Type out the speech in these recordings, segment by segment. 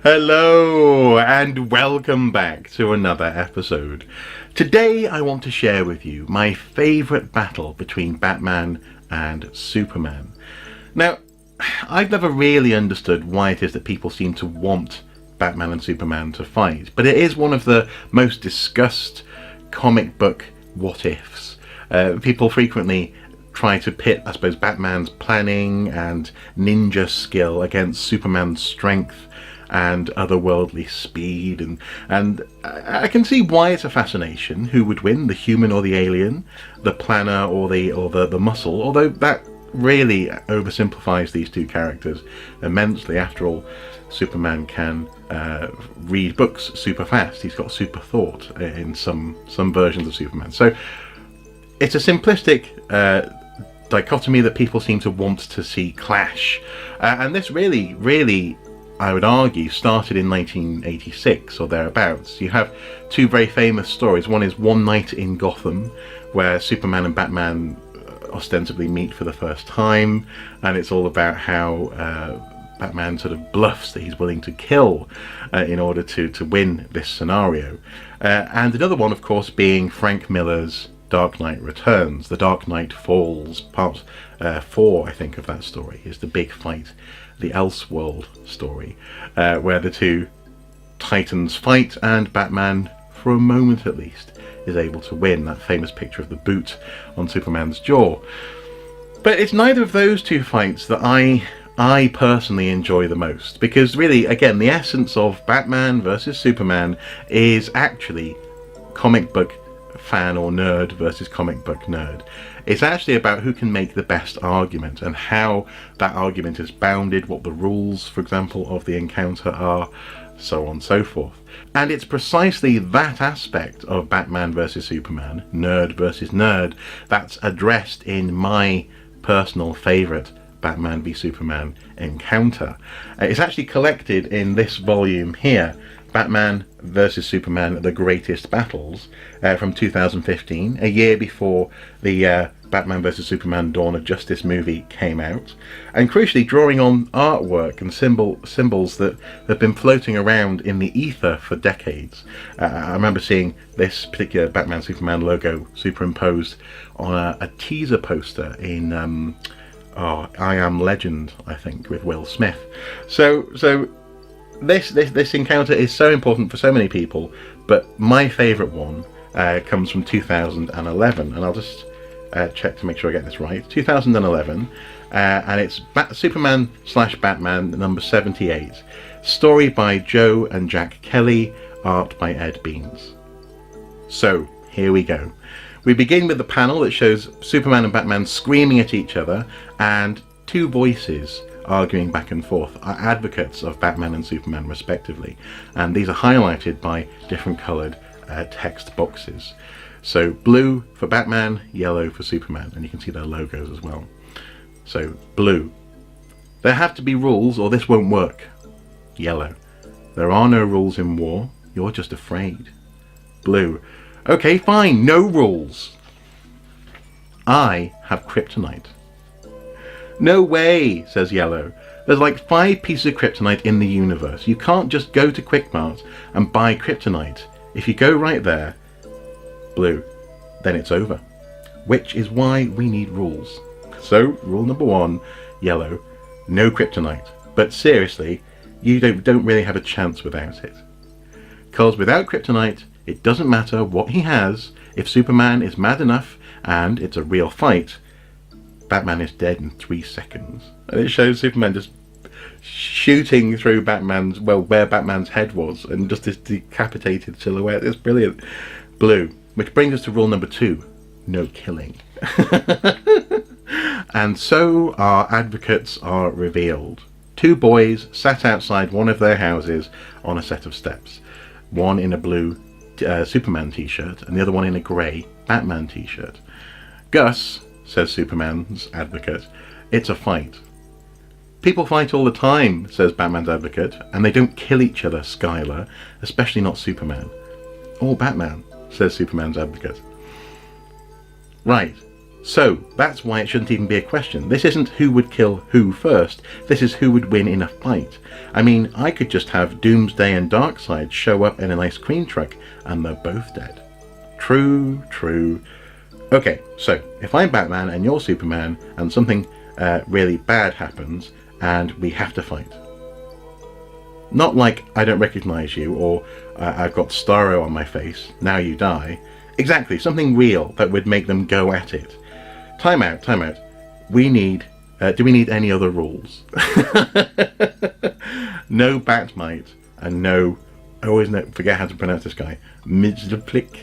Hello and welcome back to another episode. Today I want to share with you my favourite battle between Batman and Superman. Now, I've never really understood why it is that people seem to want Batman and Superman to fight, but it is one of the most discussed comic book what-ifs. People frequently try to pit, I suppose, Batman's planning and ninja skill against Superman's strength and otherworldly speed, and I can see why it's a fascination. Who would win, the human or the alien, the planner or the muscle? Although that really oversimplifies these two characters immensely. After all, Superman can read books super fast. He's got super thought in some versions of Superman. So it's a simplistic dichotomy that people seem to want to see clash, and this really, I would argue, started in 1986 or thereabouts. You have two very famous stories. One is One Night in Gotham, where Superman and Batman ostensibly meet for the first time, and it's all about how Batman sort of bluffs that he's willing to kill in order to win this scenario. And another one, of course, being Frank Miller's Dark Knight Returns. The Dark Knight Falls, part 4, I think, of that story, is the big fight, the Elseworld story, where the two titans fight and Batman, for a moment at least, is able to win. That famous picture of the boot on Superman's jaw. But it's neither of those two fights that I personally enjoy the most, because really, again, the essence of Batman versus Superman is actually comic book fan or nerd versus comic book nerd. It's actually about who can make the best argument and how that argument is bounded, what the rules, for example, of the encounter are, so on and so forth. And it's precisely that aspect of Batman versus Superman, nerd versus nerd, that's addressed in my personal favourite Batman v Superman encounter. It's actually collected in this volume here, Batman vs Superman: The Greatest Battles, from 2015, a year before the Batman vs Superman: Dawn of Justice movie came out, and crucially drawing on artwork and symbols that have been floating around in the ether for decades. I remember seeing this particular Batman Superman logo superimposed on a teaser poster in I Am Legend, I think, with Will Smith. So this encounter is so important for so many people, but my favourite one comes from 2011, and I'll just check to make sure I get this right. 2011, and it's Superman / Batman number 78, story by Joe and Jack Kelly, art by Ed Beans. So here we go. We begin with the panel that shows Superman and Batman screaming at each other, and two voices arguing back and forth, are advocates of Batman and Superman respectively, and these are highlighted by different coloured text boxes. So blue for Batman, yellow for Superman, and you can see their logos as well. So blue: there have to be rules or this won't work. Yellow: there are no rules in war, you're just afraid. Blue: okay, fine, no rules. I have kryptonite. No way, says Yellow. There's like 5 pieces of kryptonite in the universe. You can't just go to Quickmart and buy kryptonite. If you go right there, Blue, then it's over. Which is why we need rules. So, rule number 1, Yellow, no kryptonite. But seriously, you don't really have a chance without it. Because without kryptonite, it doesn't matter what he has. If Superman is mad enough, and it's a real fight, Batman is dead in 3 seconds. And it shows Superman just shooting through where Batman's head was, and just this decapitated silhouette. It's brilliant. Blue. Which brings us to rule number 2, no killing. And so our advocates are revealed. 2 boys sat outside one of their houses on a set of steps. One in a blue Superman t-shirt, and the other one in a grey Batman t-shirt. Gus, says Superman's advocate, it's a fight. People fight all the time, says Batman's advocate, and they don't kill each other, Skylar, especially not Superman. Or Batman, says Superman's advocate. Right, So that's why it shouldn't even be a question. This isn't who would kill who first. This is who would win in a fight. I mean, I could just have Doomsday and Darkseid show up in an ice cream truck and they're both dead. True, true. Okay, so if I'm Batman and you're Superman and something really bad happens and we have to fight. Not like I don't recognize you or I've got Starro on my face, now you die. Exactly, something real that would make them go at it. Time out, time out. We need, do we need any other rules? No Batmite and no, I always forget how to pronounce this guy, Mxyzptlk.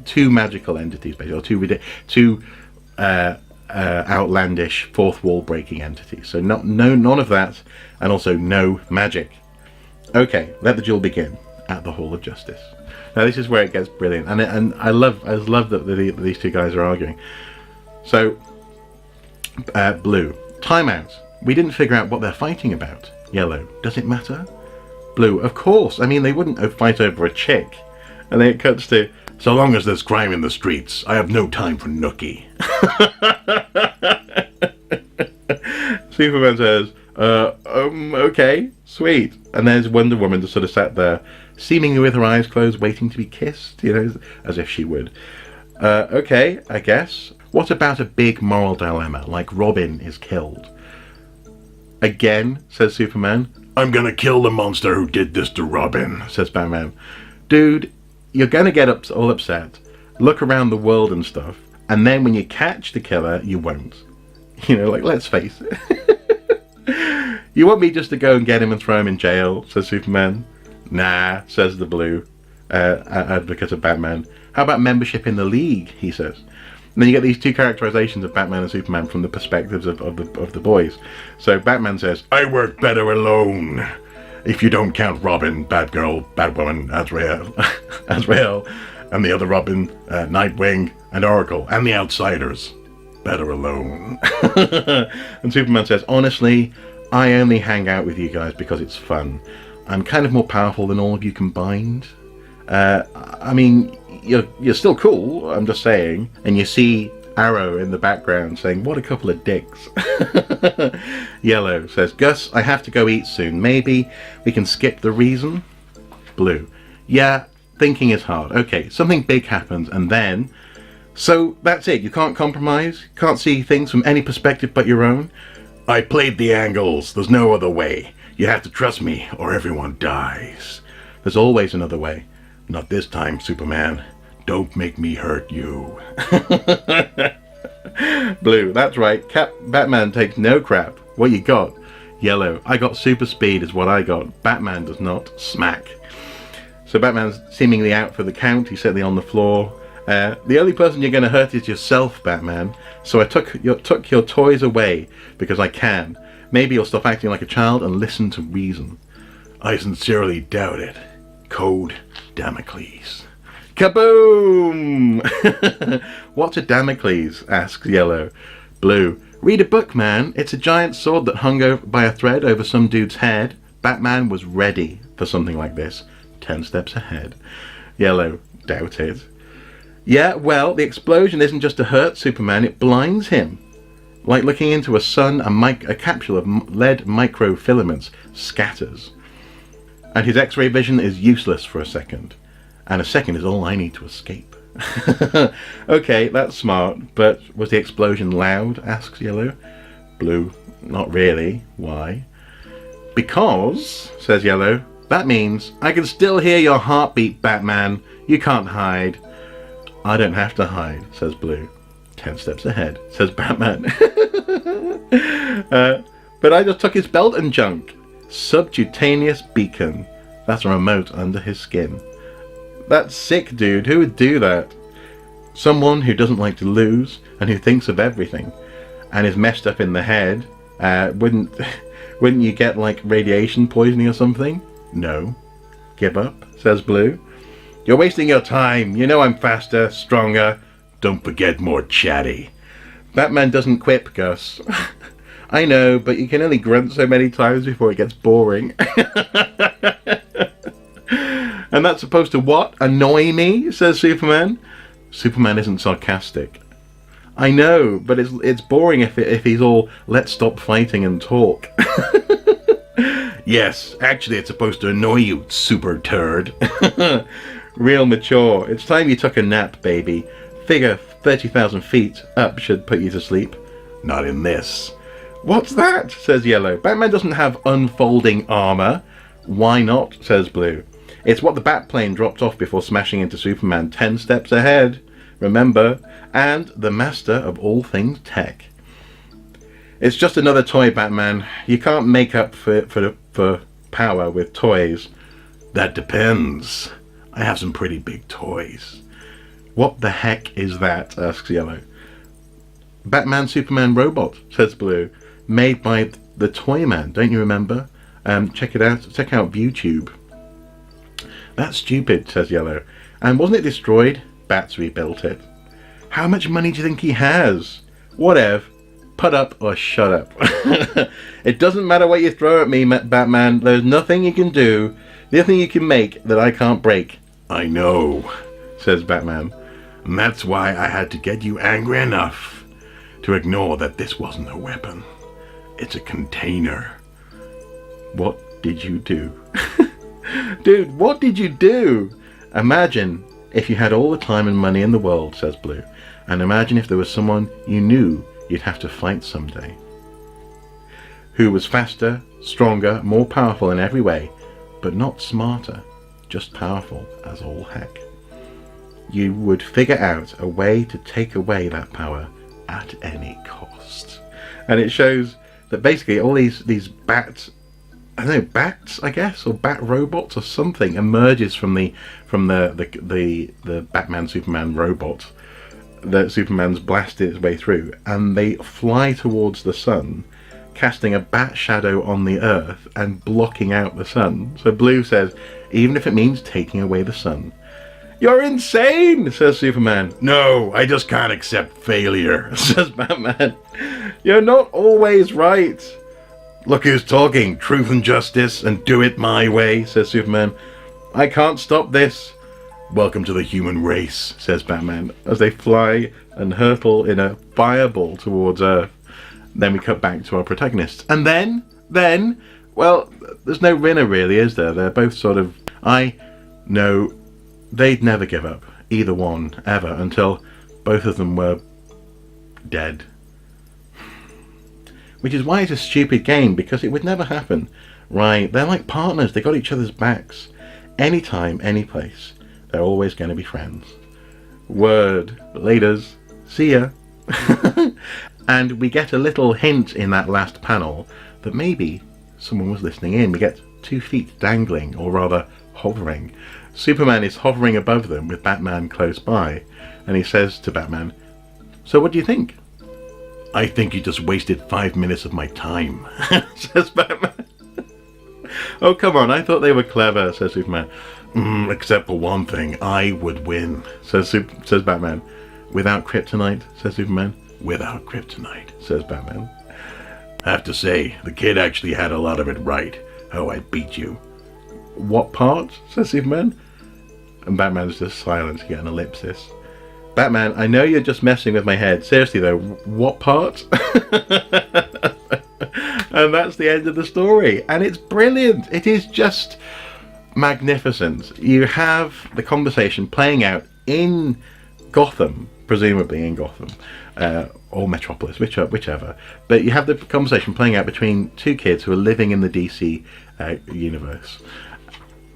Two magical entities, basically, or two outlandish fourth wall breaking entities. So none of that, and also no magic. Okay, let the duel begin at the Hall of Justice. Now this is where it gets brilliant, and I just love that these two guys are arguing. So, Blue, time out. We didn't figure out what they're fighting about. Yellow, does it matter? Blue, of course. I mean, they wouldn't fight over a chick. And then it cuts to, so long as there's crime in the streets, I have no time for nookie. Superman says, okay, sweet. And there's Wonder Woman just sort of sat there, seemingly with her eyes closed, waiting to be kissed, you know, as if she would. Okay, I guess. What about a big moral dilemma, like Robin is killed? Again, says Superman. I'm gonna kill the monster who did this to Robin, says Batman. Dude, you're gonna get all upset, look around the world and stuff, and then when you catch the killer, you won't. You know, like, let's face it. You want me just to go and get him and throw him in jail, says Superman. Nah, says the Blue advocate of Batman. How about membership in the League, he says. And then you get these two characterizations of Batman and Superman from the perspectives of the boys. So Batman says, I work better alone. If you don't count Robin, Batgirl, Batwoman, Azrael, and the other Robin, Nightwing, and Oracle, and the Outsiders. Better alone. And Superman says, honestly, I only hang out with you guys because it's fun. I'm kind of more powerful than all of you combined. I mean, you're still cool, I'm just saying. And you see Arrow in the background saying, what a couple of dicks. Yellow says, Gus, I have to go eat soon. Maybe we can skip the reason? Blue, yeah, thinking is hard. Okay, something big happens and then... So that's it, you can't compromise? Can't see things from any perspective but your own? I played the angles, there's no other way. You have to trust me or everyone dies. There's always another way. Not this time, Superman. Don't make me hurt you. Blue, that's right. Batman takes no crap. What you got? Yellow, I got super speed is what I got. Batman does not. Smack. So Batman's seemingly out for the count. He's certainly on the floor. The only person you're going to hurt is yourself, Batman. So I took your toys away because I can. Maybe you'll stop acting like a child and listen to reason. I sincerely doubt it. Code Damocles. Kaboom! What's a Damocles? Asks Yellow. Blue. Read a book, man. It's a giant sword that hung by a thread over some dude's head. Batman was ready for something like this. 10 steps ahead. Yellow. Doubt it. Yeah, well, the explosion isn't just to hurt Superman, it blinds him. Like looking into a sun, a capsule of lead microfilaments scatters. And his X-ray vision is useless for a second. And a second is all I need to escape. Okay, that's smart, but was the explosion loud? Asks Yellow. Blue, not really. Why? Because, says Yellow, that means I can still hear your heartbeat, Batman. You can't hide. I don't have to hide, says Blue. 10 steps ahead, says Batman. But I just took his belt and junk. Subcutaneous beacon. That's a remote under his skin. That's sick, dude. Who would do that? Someone who doesn't like to lose and who thinks of everything and is messed up in the head. Wouldn't you get like radiation poisoning or something? No. Give up, says Blue. You're wasting your time. You know I'm faster, stronger. Don't forget more chatty. Batman doesn't quip, Gus. I know, but you can only grunt so many times before it gets boring. And that's supposed to what? Annoy me, says Superman. Superman isn't sarcastic. I know, but it's boring if he's all, let's stop fighting and talk. Yes, actually it's supposed to annoy you, super turd. Real mature. It's time you took a nap, baby. Figure 30,000 feet up should put you to sleep. Not in this. What's that? Says Yellow. Batman doesn't have unfolding armor. Why not? Says Blue. It's what the Batplane dropped off before smashing into Superman 10 steps ahead. Remember? And the master of all things tech. It's just another toy, Batman. You can't make up for power with toys. That depends. I have some pretty big toys. What the heck is that? Asks Yellow. Batman Superman robot, says Blue. Made by the Toyman, don't you remember? Check it out. Check out ViewTube. That's stupid, says Yellow. And wasn't it destroyed? Bats rebuilt it. How much money do you think he has? Whatever. Put up or shut up. It doesn't matter what you throw at me, Batman. There's nothing you can do, nothing you can make that I can't break. I know, says Batman. And that's why I had to get you angry enough to ignore that this wasn't a weapon. It's a container. What did you do? Dude, what did you do? Imagine if you had all the time and money in the world, says Blue. And imagine if there was someone you knew you'd have to fight someday, who was faster, stronger, more powerful in every way, but not smarter, just powerful as all heck. You would figure out a way to take away that power at any cost. And it shows that basically all these bats, I don't know, bats, I guess, or bat robots or something emerges from the Batman Superman robot that Superman's blasted its way through, and they fly towards the sun, casting a bat shadow on the earth and blocking out the sun. So Blue says, even if it means taking away the sun. You're insane, says Superman. No, I just can't accept failure, says Batman. You're not always right. Look who's talking, truth and justice, and do it my way, says Superman. I can't stop this. Welcome to the human race, says Batman, as they fly and hurtle in a fireball towards Earth. Then we cut back to our protagonists. And then, well, there's no winner really, is there? They're both sort of, I know they'd never give up, either one, ever, until both of them were dead. Which is why it's a stupid game, because it would never happen. Right, they're like partners, they got each other's backs. Anytime, any place. They're always going to be friends. Word. Laters. See ya. And we get a little hint in that last panel that maybe someone was listening in. We get 2 feet dangling, or rather hovering. Superman is hovering above them with Batman close by, and he says to Batman, "So what do you think?" "I think you just wasted 5 minutes of my time," says Batman. "Oh, come on, I thought they were clever," says Superman. Except for one thing, I would win, says Batman. "Without kryptonite," says Superman. "Without kryptonite," says Batman. "I have to say, the kid actually had a lot of it right. Oh, I beat you." "What part?" says Superman. And Batman's just silent, he gets an ellipsis. "Batman, I know you're just messing with my head. Seriously though, what part?" And that's the end of the story. And it's brilliant. It is just magnificent. You have the conversation playing out in Gotham, presumably in Gotham, or Metropolis, whichever. But you have the conversation playing out between 2 kids who are living in the DC universe,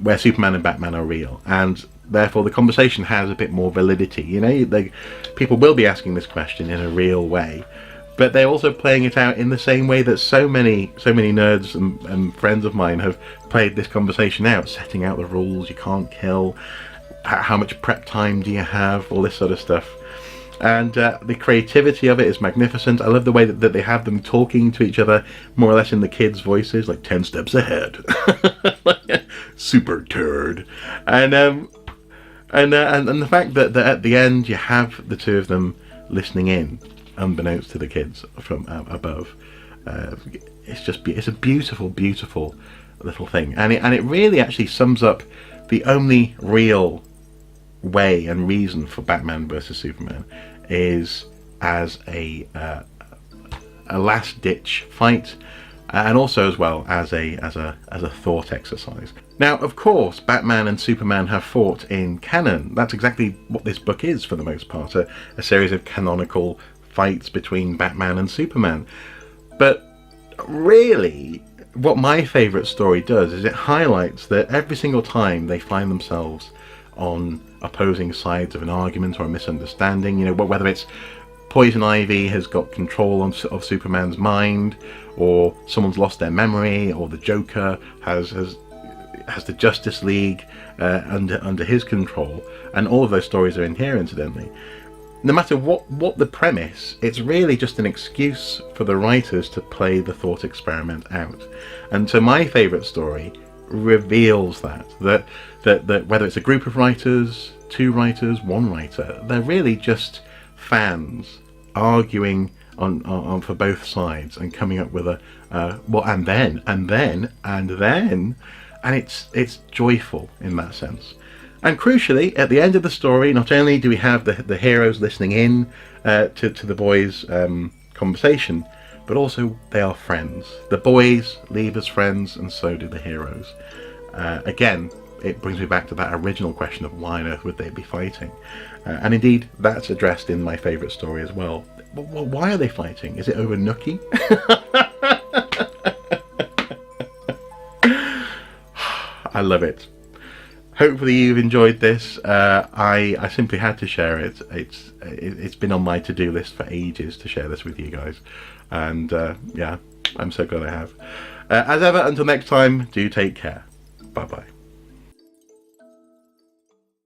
where Superman and Batman are real, and therefore the conversation has a bit more validity. You know, people will be asking this question in a real way, but they're also playing it out in the same way that so many nerds and friends of mine have played this conversation out, setting out the rules. You can't kill, how much prep time do you have, all this sort of stuff. And the creativity of it is magnificent. I love the way that they have them talking to each other more or less in the kids' voices, like 10 steps ahead. Super turd. And the fact that at the end you have the 2 of them listening in, unbeknownst to the kids from above. It's a beautiful, beautiful little thing, and it really actually sums up the only real way and reason for Batman versus Superman is as a last-ditch fight, and also as well as a thought exercise. Now, of course, Batman and Superman have fought in canon. That's exactly what this book is for the most part, a series of canonical fights between Batman and Superman. But really, what my favourite story does is it highlights that every single time they find themselves on opposing sides of an argument or a misunderstanding, you know, whether it's Poison Ivy has got control of Superman's mind, or someone's lost their memory, or the Joker has the Justice League under his control, and all of those stories are in here, incidentally. No matter what the premise, it's really just an excuse for the writers to play the thought experiment out. And so my favourite story reveals that whether it's a group of writers, two writers, one writer, they're really just fans arguing on for both sides and coming up with a and it's joyful in that sense. And crucially, at the end of the story, not only do we have the heroes listening in to the boys' conversation, but also they are friends. The boys leave as friends, and so do the heroes. Again, it brings me back to that original question of why on earth would they be fighting? And indeed, that's addressed in my favourite story as well. Why are they fighting? Is it over Nookie? I love it. Hopefully you've enjoyed this. I simply had to share it. It's been on my to-do list for ages to share this with you guys. And yeah, I'm so glad I have. As ever, until next time, do take care. Bye-bye.